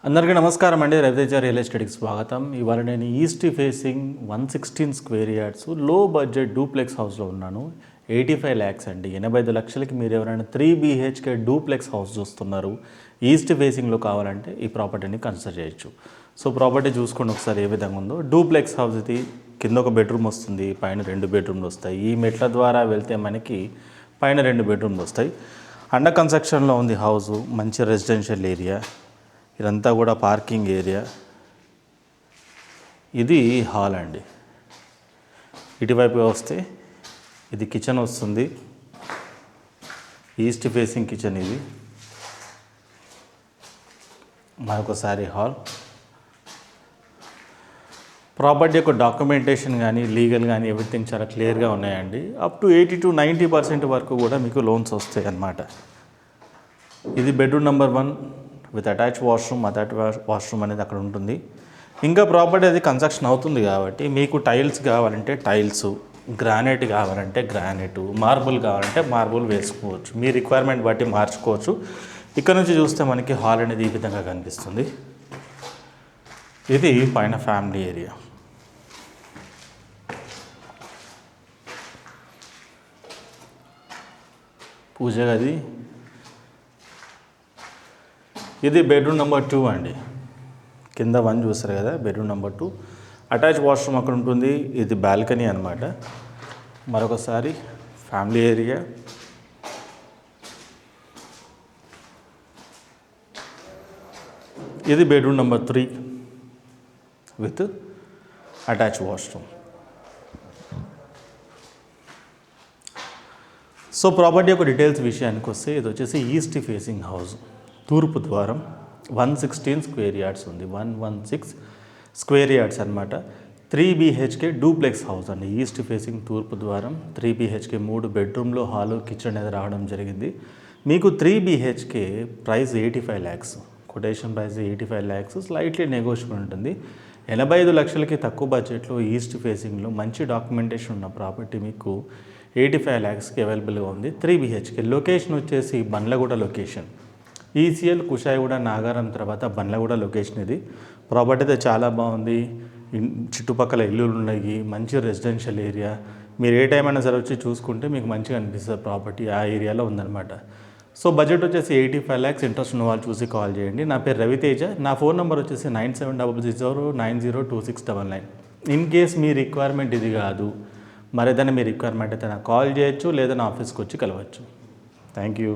అందరికీ నమస్కారం అండి. రవితేజ రియల్ ఎస్టేట్కి స్వాగతం. ఇవాళ నేను ఈస్ట్ ఫేసింగ్ 116 స్క్వేర్ యార్డ్స్ లో బడ్జెట్ డూప్లెక్స్ హౌస్లో ఉన్నాను. 85 ల్యాక్స్ అండి. 85 లక్షలకి మీరు ఎవరైనా 3 BHK డూప్లెక్స్ హౌస్ చూస్తున్నారు, ఈస్ట్ ఫేసింగ్లో కావాలంటే ఈ ప్రాపర్టీని కన్సిడర్ చేయొచ్చు. సో ప్రాపర్టీ చూసుకోండి ఒకసారి ఏ విధంగా ఉందో. డూప్లెక్స్ హౌస్ ఇది. కింద ఒక బెడ్రూమ్ వస్తుంది, పైన 2 బెడ్రూమ్లు వస్తాయి. ఈ మెట్ల ద్వారా వెళ్తే మనకి పైన 2 బెడ్రూమ్లు వస్తాయి. అండర్ కన్స్ట్రక్షన్లో ఉంది హౌస్. మంచి రెసిడెన్షియల్ ఏరియా. ఇదంతా కూడా పార్కింగ్ ఏరియా. ఇది హాల్ అండి. ఇటువైపు వస్తే ఇది కిచెన్ వస్తుంది. ఈస్ట్ ఫేసింగ్ కిచెన్ ఇది. మరొకసారి హాల్. ప్రాపర్టీ యొక్క డాక్యుమెంటేషన్ కానీ లీగల్ కానీ ఎవ్రీథింగ్ చాలా క్లియర్గా ఉన్నాయండి. అప్ టు 80 to 90% వరకు కూడా మీకు లోన్స్ వస్తాయి అన్నమాట. ఇది bedroom number 1 with attach washroom. Washroom అనేది అక్కడ ఉంటుంది. ఇంకా ప్రాపర్టీ అది కన్స్ట్రక్షన్ అవుతుంది కాబట్టి మీకు టైల్స్ కావాలంటే టైల్స్, గ్రానైట్ కావాలంటే గ్రానైట్, మార్బుల్ కావాలంటే మార్బుల్ వేసుకోవచ్చు. మీ రిక్వైర్మెంట్ బట్టి మార్చుకోవచ్చు. ఇక్కడ నుంచి చూస్తే మనకి హాల్ అనేది ఈ విధంగా కనిపిస్తుంది. ఇది పైన ఫ్యామిలీ ఏరియా. పూజ గది. ఇది బెడ్రూమ్ నెంబర్ 2 అండి. కింద 1 చూస్తారు కదా, బెడ్రూమ్ నెంబర్ 2. అటాచ్ వాష్రూమ్ అక్కడ ఉంటుంది. ఇది బాల్కనీ అనమాట. మరొకసారి ఫ్యామిలీ ఏరియా. ఇది bedroom number 3 with attach washroom. So property యొక్క డీటెయిల్స్ విషయానికి వస్తే ఇది వచ్చేసి ఈస్ట్ ఫేసింగ్ హౌస్. తూర్పు ద్వారం. 116 స్క్వేర్ యార్డ్స్ ఉంది. 116 స్క్వేర్ యార్డ్స్ అనమాట. 3 BHK డూప్లెక్స్ హౌస్ అండి. ఈస్ట్ ఫేసింగ్ తూర్పు ద్వారం. 3 BHK 3 బెడ్రూమ్లో హాలు, కిచెన్ అనేది రావడం జరిగింది. మీకు 3 BHK price 85 lakhs. Quotation price 85 lakhs. Slightly negotiable ఉంటుంది. 85 లక్షలకి తక్కువ బడ్జెట్లో ఈస్ట్ ఫేసింగ్లో మంచి డాక్యుమెంటేషన్ ఉన్న ప్రాపర్టీ మీకు 85 ల్యాక్స్కి అవైలబుల్గా ఉంది. 3 BHK. లొకేషన్ వచ్చేసి బండ్లగూడ లొకేషన్. ECL కుషాయిగూడ నాగారం తర్వాత బండ్లగూడ లొకేషన్ ఇది. ప్రాపర్టీ అయితే చాలా బాగుంది. చుట్టుపక్కల ఇల్లులు ఉన్నాయి. మంచి రెసిడెన్షియల్ ఏరియా. మీరు ఏ టైం అయినా సరే వచ్చి చూసుకుంటే మీకు మంచిగా అనిపిస్తుంది. ప్రాపర్టీ ఆ ఏరియాలో ఉందన్నమాట. సో బడ్జెట్ వచ్చేసి 85 ల్యాక్స్. ఇంట్రెస్ట్ ఉన్న వాళ్ళు చూసి కాల్ చేయండి. నా పేరు రవితేజ. నా ఫోన్ నెంబర్ వచ్చేసి 9700902699. ఇన్ కేస్ మీ రిక్వైర్మెంట్ ఇది కాదు, మరేదైనా మీ రిక్వైర్మెంట్ అయితే నాకు కాల్ చేయొచ్చు, లేదా నా ఆఫీస్కి వచ్చి కలవచ్చు. Thank you.